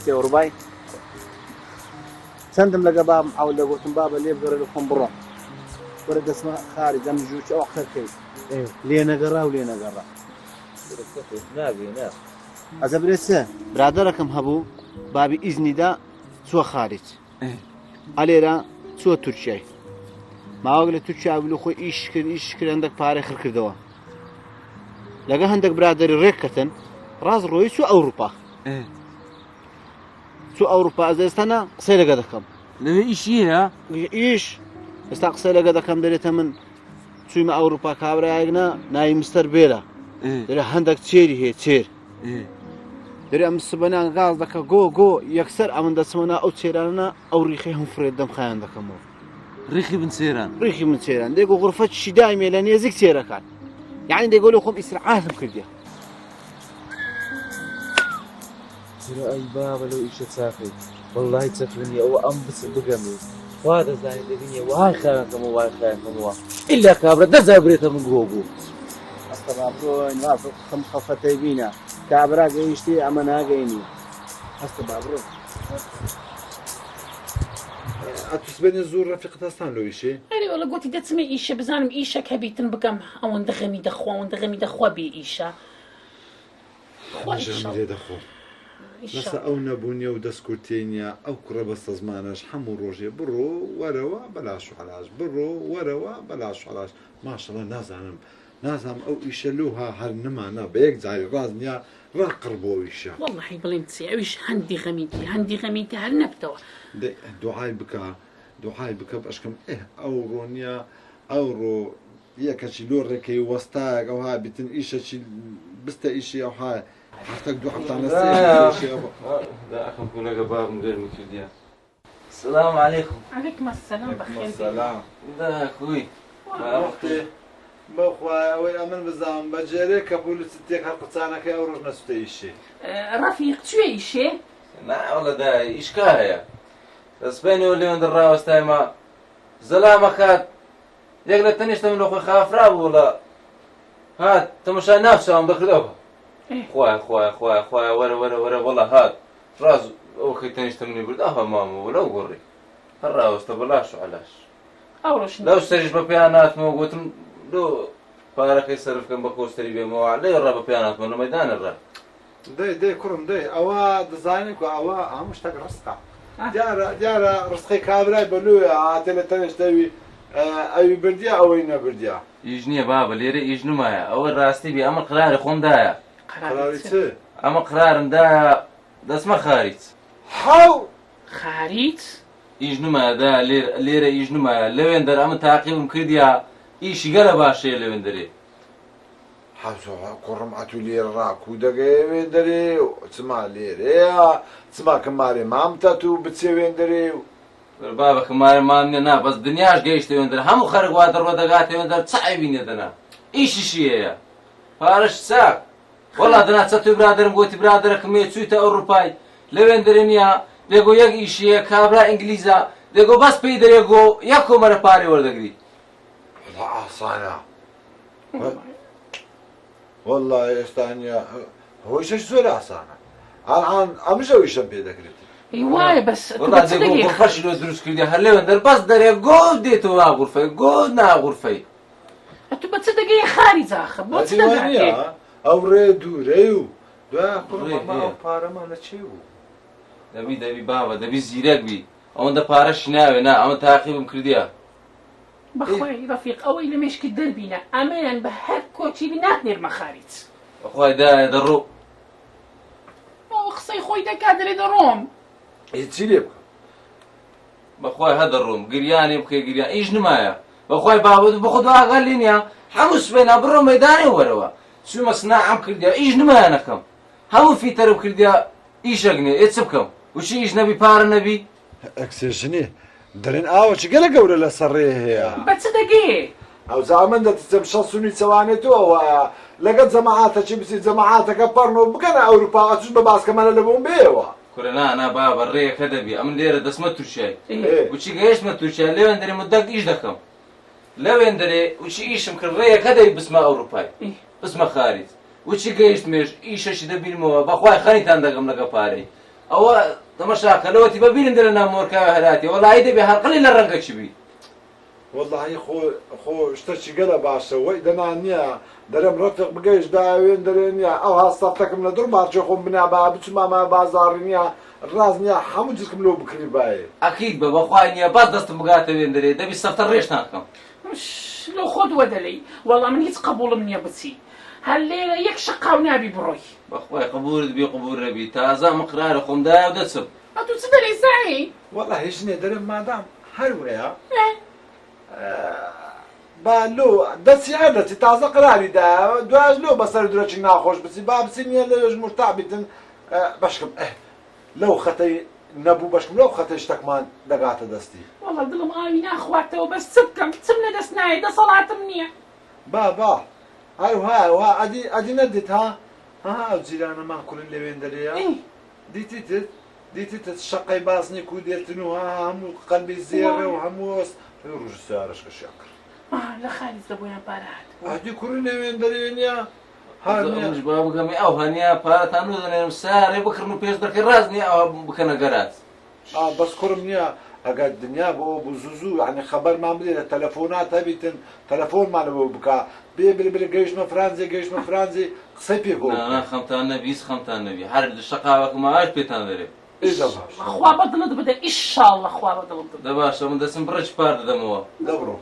أوروباي سندم لقى باب محاول لقوتن بابا اللي يبقى لكم برا ورد اسمه خارج أم جوش أو أخر كي لينا قرا ولينا قرا نابي أزبريسه برادركم هبو بابي إذني دا سوى خارج علينا سوى تركيا ما أقول تركيا أقول خو إيش كر عندك باريخ كردوا لقى عندك برادر ركتن راز روي سوى أوروبا سوى أوروبا إذا استنا قصير قدكم لو إيشيها إيش استقصير قدكم دريته من سوى ما أوروبا كابرا عينا ناي مستر بيلا دري عندك تيري هي تير دري أم السبنان غاز دكا جو يكسر أمن دسمنا أو تيرانا أو ريخيهم فريد دم خيان دكمو ريخي بن سيران ريخي من تيران ديقو غرفة الشداي ميلان يزيك تيرا كان يعني ديقو لكم إسرعاتهم كرديا ترى أي بابا لو إيش تسافر والله تسافرني أو أم بس بقمي وهذا زين الدنيا وهاي خيانكم وهاي خيانكم إلا كابرة ده زابريته من جوجو أصلا بابروين غافل خم خفتي بينا كابرا قيشتي أمنا قيني أصلا بابروين أتسبني الزور رفيق تستان لو إيشي أري والله قلت إذا تسمي إيشة بزانم إيشة كبيتن بقم أو ندغمي دخوا بي إيشة خوا إيشة لسا أو نبونيا ودسكوتينيا أو كربس زمانش حمو روجي برو وروا بلاش علاج برو وروا بلاش علاج ما شاء الله نازم أو إيشلوها هل نمانا بيك زعي رازنيا راقربو إيشا والله بلمتي أويش هندي غميتي هل نبتوا دعاي بك بأشكم أورونيا أورو يكشي لوركي وستاك أو هاي بتن إيشا شي بستا إيشي أو هاي حتى دو حتى نسيت لا أخم كنا قباب من غير مكرديا السلام عليكم عليكم السلام بخير السلام ده أخوي ما أختي بخوا وين أمن بزام بجري كبول ستيك هالقطانة كي أوروج نسوتي إيشي رفيق شو إيشة؟ لا والله ده إيش كاهيا بس بيني واللي من الراوس تايما زلامة كات يقدر تنيش تمن أخوي خاف راب ولا هات تمشى نفسه عم بكردوها خويا ورا والله هات راز أخي تنيش تمني برد ماما ولا قري الراوس تبلاش علاش أوروش لو استريش ببيانات موجود لو بارك يصرف كم بكوستري بيمو عليه الرب بيانات من ميدان الرب دي كرم دي أوا ديزاينك وأوا مشتاق رسقة ديارة رسقي كابراي بلو عاتلة تنش تبي أي برديا أو إنا برديا يجني بابا ليري يجنو مايا أول راستي بي أما قراري خون دايا قراريتي أما قرار دايا ده اسمه خاريت حاو خاريت يجنو مايا دا ليري يجنو مايا لوين در أما تعقيب مكرديا إيش قلب هالشيء لوين دري حاسو كرم أتولي راكو دقي دري تسمع ليري تسمع كماري مامتاتو بتسوين دري بابا كماري مامني نا بس دنياش قيشت لوين دري همو خرق وادر ودقات لوين در تصعبين يدنا إيش الشيء فارش ساق والله دنا تساتو برادرم قوتي برادرك ميتسويتا أوروباي لوين درينيا ديقو يق إيشي كابرا إنجليزا ديقو بس بيدر يقو يكو مرة باري وردقري والله صانا والله يستانيا هو ايش زول صانا الان امجو ايش بيدك ايوه بس والله ديقو غرفش لو دروس كردي هل وندر بس در يقو ديتو نا غرفة يقو نا غرفة انتو بتصدقي خارج اخر بتصدقي او ريو دا كل ما او بارا ما لتشيو دبي بابا دبي زيرك بي اون دا بارش ناوي نا اما تعقيب كرديا بخوي رفيق أوي اللي مش كدر بينا أمانا بهاد كوتشي بينات نرمى خارج أخوي دا يدرو أخصي خوي دا كادر يدروم يتسيلي بخوي هذا الروم قرياني بكي قريان إيش نمايا بخوي بابا بخدوها غالينيا حمس بينا برو ميداني وروا سو مصنع عم كرديا إيش نمايا نكم هاو في ترب كرديا إيش أغني يتسبكم وشي إيش نبي بار نبي اكسيشني درين اوش قال قول لا سريه هي بتصدقي او زعما انت تمشصوني ثوانيتو او لقد جماعاتك شبسي جماعاتك قبرنو بكنا اوروبا اتش بباس كمان لبون بيوا كلنا انا بابا الريه كدبي ام ليره دسمتو شيء وشي قيش متو شيء لو اندري مدق ايش دكم لو اندري وشي ايش ممكن الريه كدبي باسمه اوروباي باسمه خارج وشي قيش مش ايش دبي المو بخواي خاني تندقم لقى باري ئەوە تەماشاکەلەوەتی ببینن دەرەنا مۆرکاوە هەلاتی وەڵی دەبێ هەڵقەڵی لە ڕەنگەکی بی والله خۆ شتێکی گەلە باشە وەی دەنا نییە دەرەم ڕەفیق بگەیشت داوێن دەرێ نییە ئەو هاستەفەکەم لە دوور باچێ خۆم بنا با بچمامە بازاڕی نییە ڕاز نییە هەموو جسکم لەو بکری باێ ئەکیید بە بەخوای نییە باس دەستم بگاتە وێن دەرێ دەبی سەفتە ڕێش ناکەم لەو خۆت وەدەلەی وەڵام من هیچ قبوڵم نییە بچی هەر لێرە یەک شقاو نابی بڕۆی بەخوای قبولت بێ قبول نەبی تازە مقرارە خۆمدایە و دەچم ئەتو چ دەڵێ زایی والله هیچ نییە دەرم مادام هەروەیە با لۆ دەچی دەچی تازە قراریدا دوای لۆ بەسەر درەچی ناخۆش بچی با بچی نییە لەوێژ مرتابیتن بەشکم لەو خەتەی نەبوو بەشکم لەو خەتەی شتێکمان دەگاتە دەستی وەڵا دڵم ئاوی ناخواتەوە بەس چ بکەم چم لە دەست نایە دەسەڵاتم نییە با هەروها ئەدی نەدیت ها ئەو جیرانەمان کوڵن لەوێن دەرەیە دیتت شەقەی باسنی کو دێتن و هەموو قەلبی زێڕێ و هەموو ڕژ سیارشکە شێ کرد لە خالیز لە بۆیان پارەهات ئەدی کوڕی لەوێن دەرێ نییە هەرش با بگەمی ئەو هەنیا پارەتان نودەنێنم سارێ بکردن و پێش دەکەی ڕاز نییە ئەوە بکەنە گەرات بەس کوڕم نییە ئەگەر دنیا بۆ بوو زوو یعنی خەبەرمان بدێ لە تەلەفۆنات هەبیتن تەلەفۆنمانەوە بکە بێ گەیشتمە فرانزی قسەی پێ بۆ خەمتان نەبی خەمتان نەبی هەر شەقاوەکەماش پێتان دەرێ خوا بە دڵت بدە ئیشاڵڵە خوا بە دڵت بدە باشە من دەچم بڕێک پار دەدەمەوە دەبڕۆ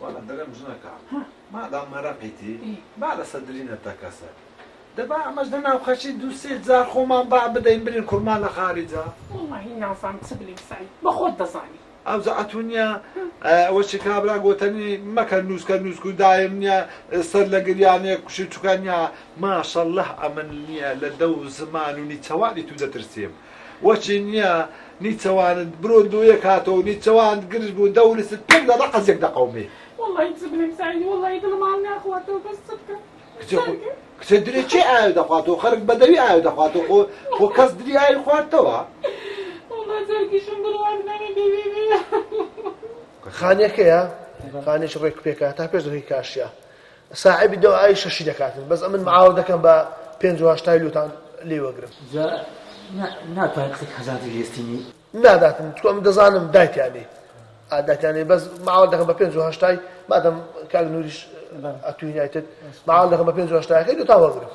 وەڵا دەرەم ژنەکە مادام مەرەقیتی با لە سەدرینەتە کەسە دەبا ئەمەش لە ناو خەشی دوو سێ جار خۆمان با بدەین برین کورمان لە خارجە وڵی نازانم چ بلیم سعید بە خۆت دەزانی ئەو زەعەتونیە ئەوەشی کابرا گۆتەنی مەکە نووسکە نووسک و دایم نییە سەر لە گریانەیە کوشی چوکانیا ماشەڵڵه ئەمن نییە لە دەو زمان و نیچەوانی تو دەترسیم وەچی نییە نیچەوانت برۆ دوویە کاتەوە نیچەوان گرش بوو دەولست پێ دەدا قەزێک دەقەومێ وڵی چ بلیم سعید وڵی دڵمان ناخواتەوە بەس چ بکەم کچە درێ چێ ئاوی دەخواتەوە خەرک بەدەوی ئاوی دەخواتەوە خۆ کەس دری ئاوی خواردتەوە خانەکەیە خانێش ڕێک پێکات تا پێش ڕێی کاشیە ساعبی دەو ئای شەشی دەکاتن بەس ئەمن معاو دەکەم بە 5 لوتان لێوەگرم ناتوانێت قسەی هەزاتی وێستینی ناداتن چکۆ ئەم دەزانم دایتیانێ ئاداتیانێ بەس معاو دەکەم بە 5 مادەم کاک نوریش ئەتوینایتت معاو دەکەم بە 5 لوتان وەرگرم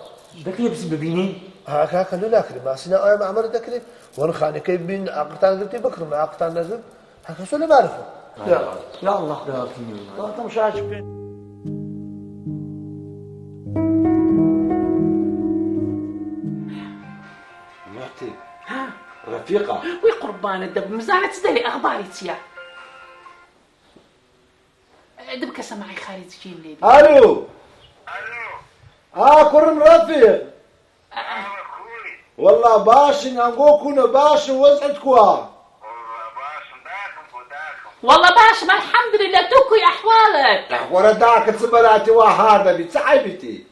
دەکرێت بچین ببینی کاکە لۆ ناکرێت ماسینا ئایا مەعمەرە دەکرێت وەرە خانەکەی بین ئاقتان گرتی بکڕم ئاقتان نەگرت هەکەسۆ لە بارەخۆ یا الله داواتینی تەماشاچ بکەین مەحتی ڕەفیقە وی قوربانت دەبم زانە چ دەلێ ئەخباری چییە دبکە سەماعی خارجیین لێ ئالۆ کوڕم ڕەفیق والله باشن ئەنگۆ کوونە باشن وەزعت کووە والله باشم الحەمدولله تووکوی ئەحواڵت وەرە داکە چ بەلاتی وا هار دەبی چ عیبیتی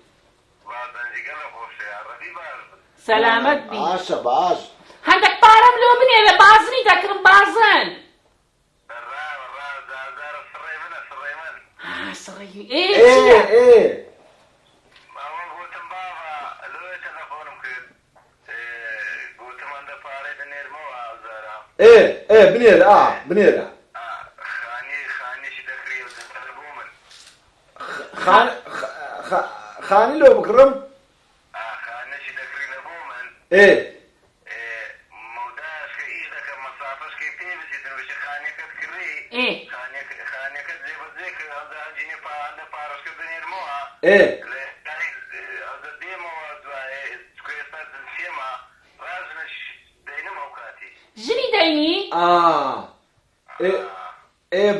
سەلامەت بی باشە باش هەندێک پارەم لۆ بنێرە بازنی دەکڕم بازن سڕێی بنێرە خانی لۆ بکڕم ژنی دەینی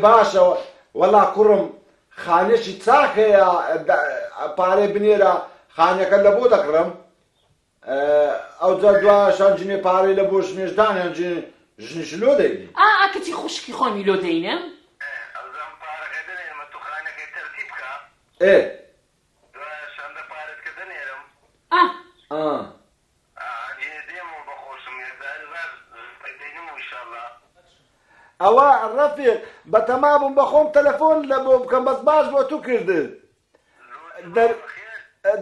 باشە وەڵا کوڕم خانێکی چاکەیە پارەی بنێرە خانەکە لە بۆ دەکڕم ئەو جا دواشان جنێ پارەی لە بۆ ژنێژدانیان ژنش لۆ دەینی کەچی خوشکی خۆمی لۆ دەینە ئەوە ڕەفیق بە تەمامم بە خۆم تەلەفۆن لە بۆ بکەم بەس باش بۆ تو کردت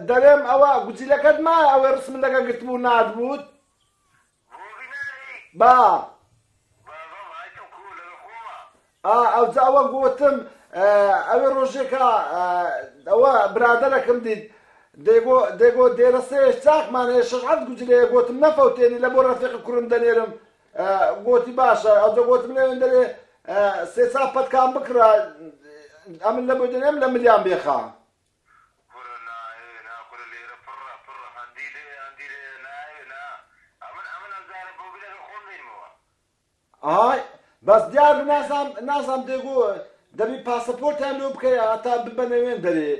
دەرێم ئەوە گوجیلەکەت مایە ئەوەی ڕسم لەگە گرتبوو نادبووت با ئەوجا ئەوە گوتم ئەوێ ڕۆژێکە ئەوە برادەرەکەم دیت دێگۆ دێرە سێش چاکمانەیە شەشعەت گوجلەیە گوتم نەفەوتێنی لە بۆ ڕەفیقی کوڕم دەنێرم گوتی باشە ئەوجا گوتم لێوێن دەرێ سێ چاپ پەتکان بکرا ئەمن لە بۆ دەنێم لە ملیان بێخا ئای بەس دیار نازام دێگۆ دەبی پاسەپۆرتیان لێ بکەی تا ببەنەوێن دەرێ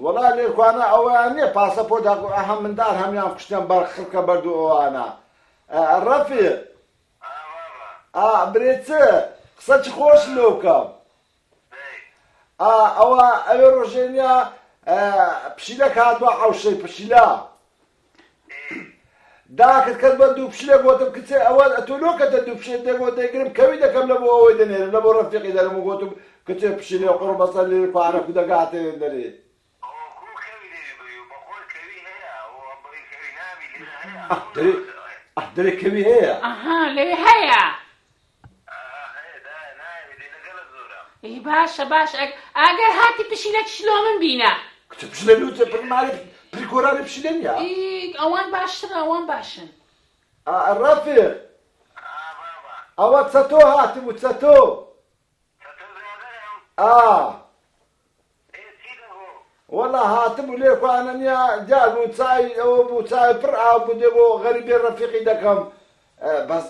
وەڵا لێرکوانە ئەوەیان نییە پاسەپۆرت هەم مندار هەمیان کوشتیان بەرخڕکە بەردوو ئەوانە ڕەفیق برێ چ قسە چ خۆش لێ بکەم ئەوە ئەوێ ڕۆژێنیا پشیلە هاتووە حەوشەی پشیلە داکت کەس بە دوو پشیلە گوتم کچێ ئەوە ئەتۆلۆکەتە دوو پشیل دەگۆ دەیگرم کەوی دەکەم لە بۆ ئەوەی دەنێرم لە بۆ ڕەفیقی دەرم و گوتم کچێ پشیلە قوڕ بەسەر لێرکوانە کو دەگاتەوێن دەرێ دەرێ کەوی هەیە ئەها لێ هەیە ئی باشە باش ئەگەر هاتی پشیلە چلۆ من بینە کچە پشیلە لوتە پرماری پریکۆرانی پشیلە نییە ئەوان باشتر ئەوان باشن ڕەفیق ئەوە چەتۆ هاتم و چەتۆ وەڵا هاتم و لێکوانە نییە دیار بوو چای ئەوە بوو چای پڕ ئاو بوو دێ بۆ غەریبێ ڕەفیقی دەکەم بەس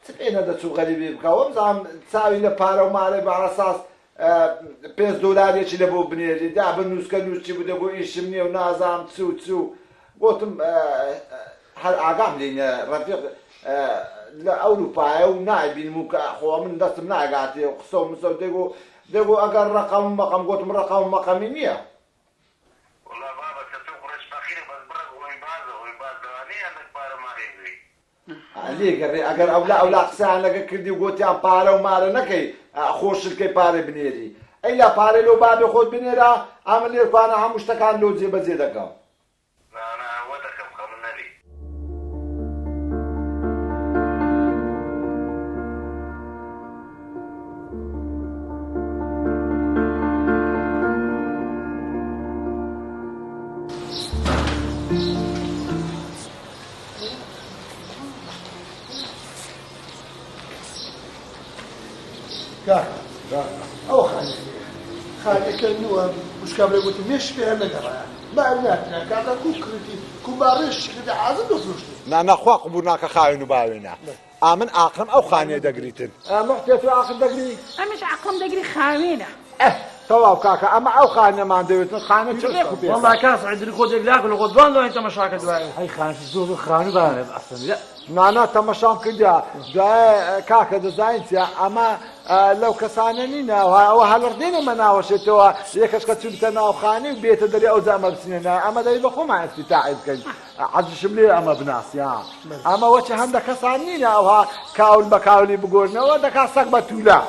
چ پێ نەدەچوو غەریبی بکە وەمزانم چاوی لە پارە و ماڵێ بەڕەساس $5 لە بۆ بنێری دا بە نووسکە نووسچی بوو دەبۆ ئیشم نییە و نازانم چوو گوتم هەر ئاگام لێنە ڕەفیق لە ئەوروپایە و نایبینم و خۆ من دەستم ناگاتێ و قسە و مسە و دەگۆ ئەگەر ڕەقەم مەقەم گوتم ڕەقەم مەقەمی نییە لێگەڕێ ئەگەر ئەولا قسەیان لەگە کردی و گوتیان پارە و مارە نەکەی خۆشتکەی پارە بنێری ئەی لا پارەی لەو بابێ خۆت بنێرە ئەمە لێرکوانە هەموو شتەکان لەو جێبەجێ دەکەم ئەو خانەکە نووە وشکابرێ گوتی مێش پێ هەر نەگەڕایە باوێناتنا کاتە کوو کردی کوباڕێش کردی حازم دەفرۆشتی نەخوا قبول ناکە خاوێن و باوێنە ئامن ئاقلم ئەو خانەیە دەگریتن مەحتێت و ئاقل دەگری ئەمەش عەقڵم دەگری خاوێنە تەواو کاکە ئەمە ئەو خانەمان دەوێتن خانە چ والله كاس عندي خود يقلاك لو قدوان لو انت مشاكل دواعي هاي خانش زور خانو بان اصلا لا نانا تەمەشام کردیا دوای کاکە دەزانیتە ئەمە لەو کەسانە نینە ئەوە هەڵردێنەمە ناوەشێتەوە یەکەش کە چونتە ناوخانەی و بێتە دەری ئەو جامە بچینێنە ئەمە دەی بە خۆمان ئەستیتاعی بکەین حەزشم لێ ئەمە بناسیە ئەمە وەچە هەندە کەسان نینە ئەوها کاول بە کاولی بگۆڕنەوە دەکات سەگ بە توولە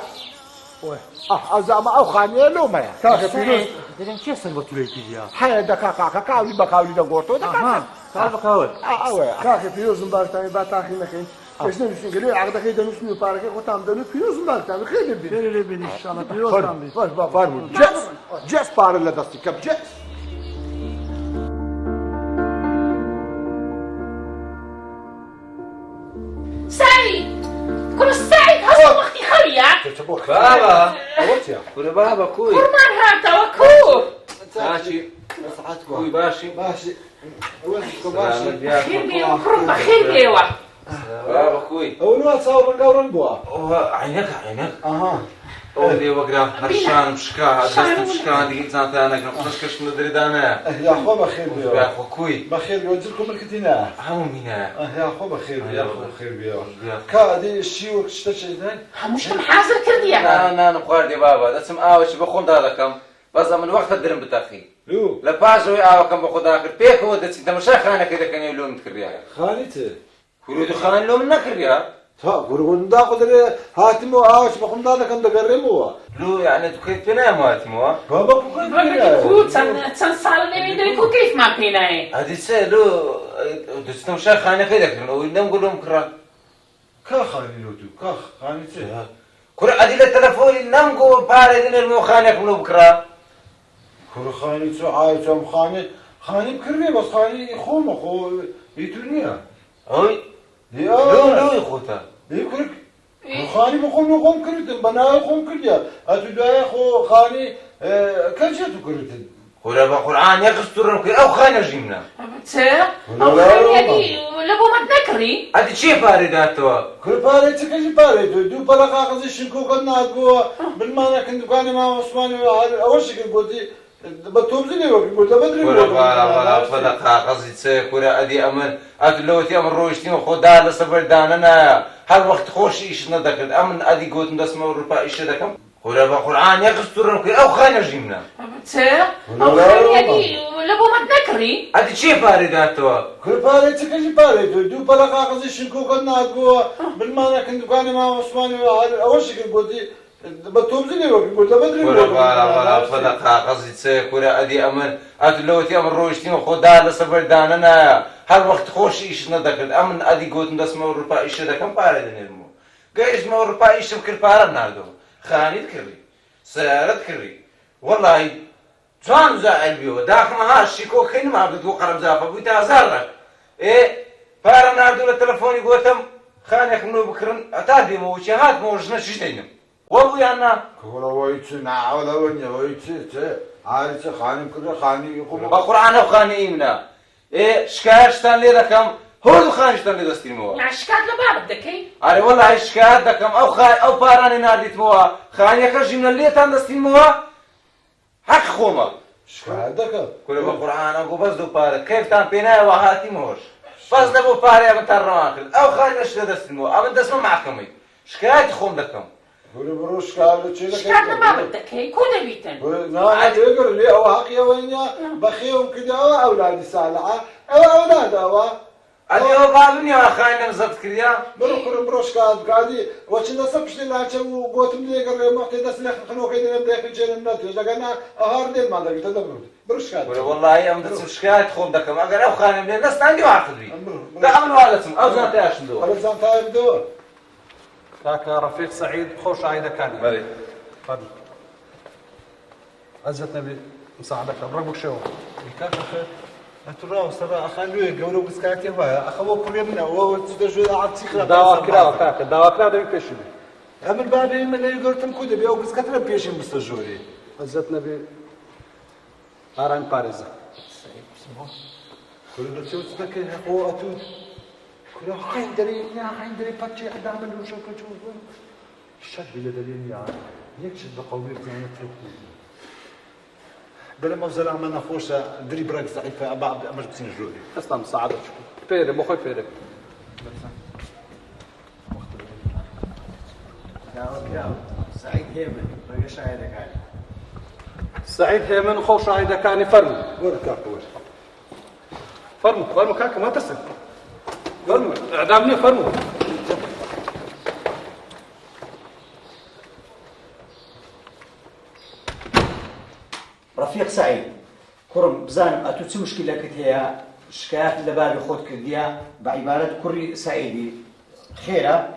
ئەزامە ئەو خانەیە لۆمەیە کاکە پیرۆز دەرێن چێ سەر بە توولەی کردیا هەیە دەکا کاکە کاولی بە کاولی دەگۆڕتەوە دەکات کار بەکاوە ئەوەیە کاکە پیرۆزم بارتانی با تاقی نەکەین پێش نەویستین گەلێ عەقدەکەی دەنووسین و پارەکەی خۆتان دەنووس پیرۆزم بارتانی خێر لێ بینی لێ بینی انشاءالله پیرۆزتان بی فەرموو جەس پارە لە دەستی کە بجێت سعید کوڕ سعید هەستە وەختی خەویە بابا کوڕە بابا کوی کوڕمان هاتەوە کوڕ چاچی کوی باشی خێر بێوە کوڕم بەخێر بێوە بابا کوی ئەو نوە چاو ڕەنگە و ڕەنگ بووە عینەک ئەو دێوەگرا هەر شانم شکا دەستم شکا دیگە زانتیان نەکەم قسەشکەشم لە دەریدانە یاخۆ بەخێر بێوە خۆ کوی بەخێر بێوە جر کۆمەلکردینە هەموو مینە یاخۆ بەخێر بێوە بێوە کا دێ شی وەک شتە چێدان هەمووشتم حازر کردیە نانم خواردی بابا دەچم ئاوەشی بە خۆم دادەکەم بەزە من وەختە درم بتەخی لە پاشەوەی ئاوەکەم بە خۆدا کرد پێکەوە دەچین تەماشای خانەکەی دەکەنێ لۆمت کردیە خانیتە کوڕی خان لۆم نەکردیا قرون دا قدر هاتمو عاش بخمدا لكن دقرموا لو يعني تو كيف بنام واتمو بابا كو تسن سال نميدري كو كيف ما بيناي هذه سهلو دستم شيخ خاني خيدك ونم قولهم كرا كخاني لوتو كخاني تسه كرا عديل التلفون نم قول باردين المخانك منو بكرا كل خاني تسو عايش أم خاني بكرني بس خاني خوم أخو يتونيا هوي لو لو يخوتا يكرك خاني بخوم كرتن بناي خوم كريا أتدعي خو خاني كل شيء تكرتن كرا بقرآن يقصرن كي أو خانة جيمنا تسا او خاني لبو ما تذكري هذه شيء بارداتوا كل باري تكشي باري دو بلا قاقز الشنكو قلنا أقوى بالمعنى كنت كاني مع عثماني أول شيء قلتي بتوبزني وقلت بدري ولا فلا قصدي تسا كرا أدي أمن أتلوتي أمن روشتي وخدا لصبر داننا هر وقت خوش إيش ندكت أمن أدي قلت ندسم أوروبا إيش دكم كرا بقرآن يقصرن كي أو خانة جيمنا تسا او خاني لبو ما تذكري هذه شيء بارداتوا كل باري تكشي باري دو بلا قاقز الشنكو قلنا أقوى بالمعنى كنت كاني مع عثماني أول شيء قلتي بتوبزني وقلت بدري ولا فلا قصدي تسا كرا أدي أمن أتلوتي أمن روشتي وخدا لصبر داننا هر وقت خوش إيش ندكت أمن أدي قلت ندسم أوروبا إيش دكم باردين المو قايش ما أوروبا إيش بكل بارد نادو خاني تكري سيارة تكري والله جان زعل بيو داخل ما هالشيكو خين ما بدو قرب زافة بيت أزارك إيه بارد نادو للتلفوني قلتم خانك منو بكرن أتادي موشي هات موجنا شجتينم والله يعني كولا ويتنا ولا ونيا ويتنا عارف خاني كل خاني يقوم بقرآن وخاني إيمنا إيه شكاشتان لي رقم هو خانشتان لي دستيموا يعني شكات لباب دكي أري والله شكات دكم أو باراني ناديت موا خاني خرج من اللي تان دستيموا حق خوما شهادك كل بقرآن أقول بس دو بارك كيف تان بينا وهاتي موش بس دبو باري أبن ترماكل أو خاني نشتى دستيموا أبن دسمة معكمي شكاية خوم دكم كل بروش قالوا شيء شكات لباب دكي كو دبيتن لا يقول لي أو حقي وينيا بخيهم كده أو أولادي سالعة أو أولاد أو أدي أو بابني يا خاين مزبط كريا بروش قاعدي وشنا سبش لي لانش وقوتم لي قال ما كده سلاح خنوك كده نبدأ في شيء النت لقينا أهاردين ما لقيت هذا بروش قاعد والله أم دسم شكاية خوم دكم أقول أو خاين من الناس عندي واحد بي ده عمل واحد اسمه أو زان تاش ندور خلاص زان تايم دور كاكا رفيق سعيد خوش عايدة كان بلي تفضل عزتنا بمساعدك برغبك شو كاكا خير أتراو سرا أخلوه قولوا بسكاتي هو أخوه كل يوم هو تدرجوا عطي خلاص داوا كراو كاكا داوا كراو ده بيشيل أمل بعدين من اللي قلت لكم ده بيو بسكاتنا بيشين مستجوري عزتنا أران باريزا كل ده شو تذكر هو أتود كل حين دري باتشي أدام اللي وشو كجوا الشد اللي دليل يعني يكشف بقومية زمان تركي بلا ما وزل عملنا خوشة دري براك ضعيفة بعض أمر بسين جوري أصلا مساعدة فيري مخي فيري سعيد هيمن بقى شاهدك عليه سعيد هيمن خوش عايدة كان فرمو ور كاكا ور فرمو كاكا ما ترسل فرمو إعدامني فرمو رفيق سعيد كرم بزانم أتو تسي مشكلة هي شكايات اللي بالي خود كرديا بعبارة كري سعيدي خيرة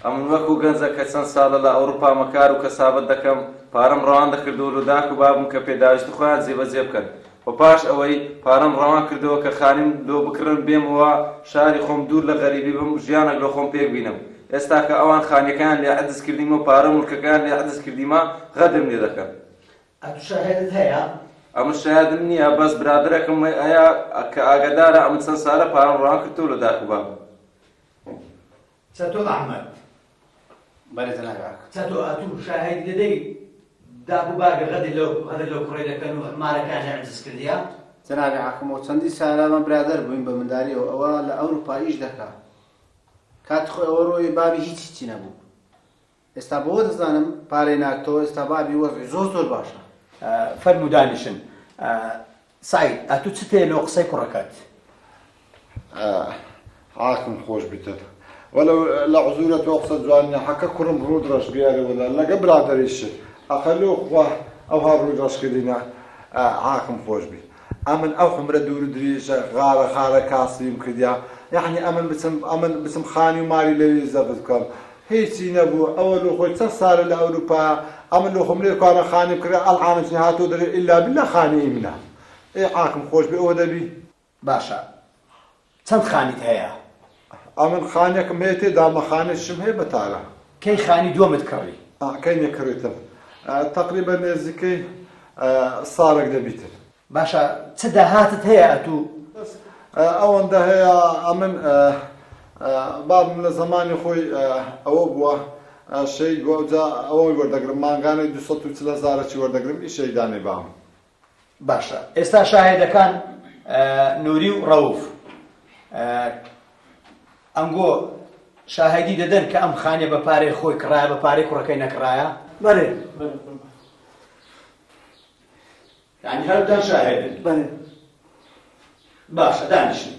أمن وكو جنزا كسان سالة لأوروبا مكارو كسابت دكم پارم روان دکردو و داک و بابم که پیدایش دخواد زیب کرد و پاش اوی پارم روان کردو که خانم دو بکرن بیم و شاری خم دور لغریبی بم جیانک لو خم پیک بینم استا که اوان خانی کان لی عدس کردیم و پارم ولک کان لی عدس کردیم غدم لی دکم أتو شاهدت هيا ام شاهد مني بس برادركم ايا كاغدار ام سنساره پارم روان کردو و داک و بابم ستو أحمد بارزنا معك ستو أتو شاهد لدي دابو باقي غدي لو كريدا كانوا ما كان عزز كرديا جنابي حكم وچندی سالا من برادر بویم بمنداری و اول اروپا ایش دکا کات خو اوروی بابی هیچی نبود استابود زنم پاره ناکتو استابابی وضع زور باشا فرمو دانشن سعيد أتو تستي لو قصي كركات حاكم خوش بيتت ولو لعزولة وقت جوانيا حكا كرم رود رش بياري ولا لا قبل عدريش أخلوه خواه أو هارود رش كدينا عاكم خوش بي أمن أو حمرة دور دريشة غارة خارة كاسيم كديا يعني أمن بسم خاني وماري لي زبطكم هيتي نبو أولو خوي تصار لأوروبا أمن لو خمري كان خاني بكرة العالم نهاتو دري إلا بالله خاني إمنا إيه عاكم خوش بي أو دبي باشا چەند خانیت هەیە؟ ئەمن خانێکم هەیە تێدا مەخانێکشم هەیە بەتاالە کەی خانی دووەمت کڕی؟ کەی نەکڕێتم تقریبا نێزیکەی ساڵێک دەبیتر. باشە چ داهاتت هەیە ئەتوو؟ ئەوەندە هەیە ئەمن بابم لە زمانی خۆی ئەوە بووە شەی گۆجا ئەوەی وەردەگرم مانگانەی 240,000 وەردەگرم ئیشەی دانێ بام. باشە ئێستا شاهێدەکان نووری و ڕەوف ئەمگۆ شاهدی دەدەن کە ئەم خانێ بە پارەی خۆی کڕایە بە پارەی کوڕەکەی نەکڕایە؟ بەڵێ یعنی هەردووتان شاهێدن؟ بەڵێ. باشە دانیشن.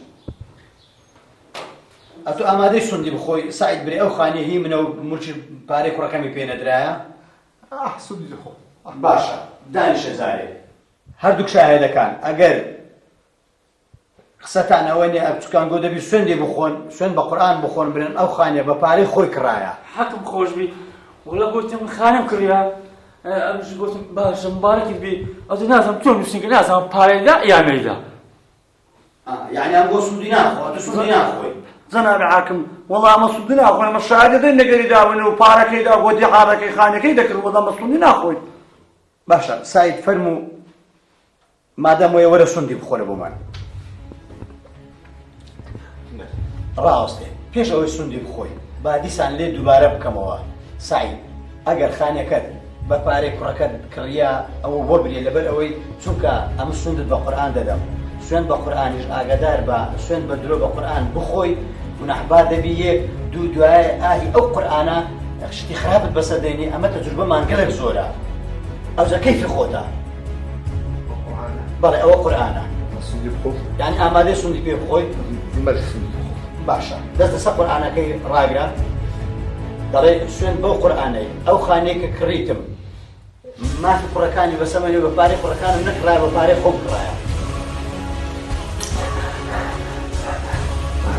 ئەتۆ ئامادەی سوندی بخۆی سعید برێ ئەو خانێ هی منە و مولکی پارەی کوڕەکەمی پێ نەدرایە؟ سوودی خۆ. باشە دانیشە زارێ. هەردووک شاهێدەکان ئەگەر قسەتان ئەوە نیە ئەبچووکان گۆ دەبی سوێندی بخۆن سوێند بە قورئان بخۆن برن ئەو خانێ بە پارەی خۆی کڕایە. حەقم خۆش بی وڵا گوتم خانم کڕیا ئەمش گوتم باشە مبارەکت بی ئەوتە نازانم تۆ نووسینکە نازانم پارەیدا یامەیدا. یعنی ئەم بۆ سوودی ناخۆ ئەتۆ سوودی ناخۆی. جەنابی حاکم وەڵا ئەمە سوودی ناخۆین ئەمە شاهێدەدەی نەگەری داون و پارەکەیدا بۆ دیحارەکەی خانەکەی دەکرد وەڵا ئەمە سوودی ناخۆین. باشە سعید فەرموو مادام وەیە وەرە سوندی بخۆرە بۆمان. ڕاستێ پێش ئەوەی سوندی بخۆی با دیسان لێ دووبارە بکەمەوە. سعید ئەگەر خانەکەت بە پارەی کوڕەکەت کڕیا ئەوە وەبرێ لەبەر ئەوەی چونکە ئەمە سوندت بە قورئان دەدەم سوێن بە قورئانیش ئاگادار بە سوێن بە درۆ بە قورئان بخۆی گوناحبار دەبی یەک دوو دوایە ئاهی ئەو قورئانە شتی خراپت بەسەردێنی ئەمە تەجروبەمان گەلێک زۆرە. ئەوجا کەیفی خۆتە؟ بەڵێ ئەوە قورئانە. سوودی بخۆ؟ یعنی ئامادەی سوندی پێ بخۆی؟ بەڵێ سوودی بخۆ. باشە دەست لەسەر قورئانەکەی ڕاگرە دەڵێ سوێن بەو قورئانەی ئەو خانەیە کە کڕیتم مافی کوڕەکانی بەسەمەنێ بە پارەی کوڕەکانم نەکڕایە بە پارەی خۆم کڕایە.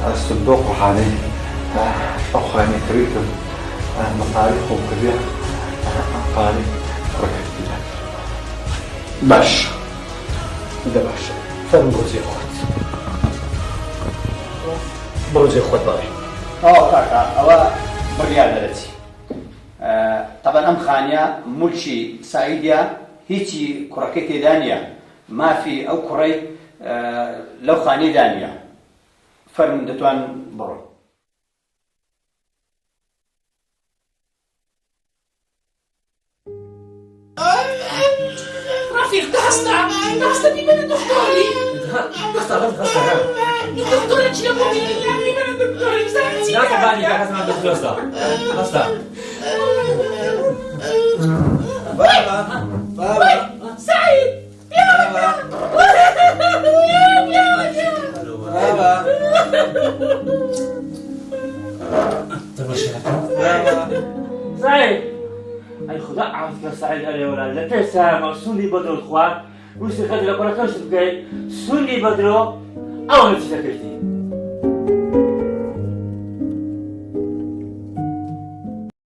ئەستم بۆ قوحانەی ئەو خانەی کڕیتم بە پارەی خۆم کردێ پارەی کوڕەکەتی دات. باش دە باشە فەرموو بۆ جێ خۆت. بڕۆ جێ خۆت بەڵێ. ئەوە کاکە ئەوە بڕیار دەرەچی. طبعا ئەم خانیە مولکی سعیدە هیچی کوڕەکەی تێدا نییە مافی ئەو کوڕەی لەو خانەیدا نییە. فەرموو دەتوان بڕۆ. رفيق دهستا بيبان دكتوري دكتورة تشلبوني بيبان دكتوري لا تبعني كحسن عند الدكتور هستا بابا سعيد يا بابا سعيد أي خدا عرفت سعيد عليه ولا لا تسامع سوني بدرو الخوان وش خد لك ولا كرش بقى سوني بدرو أو نفسي ذكرتي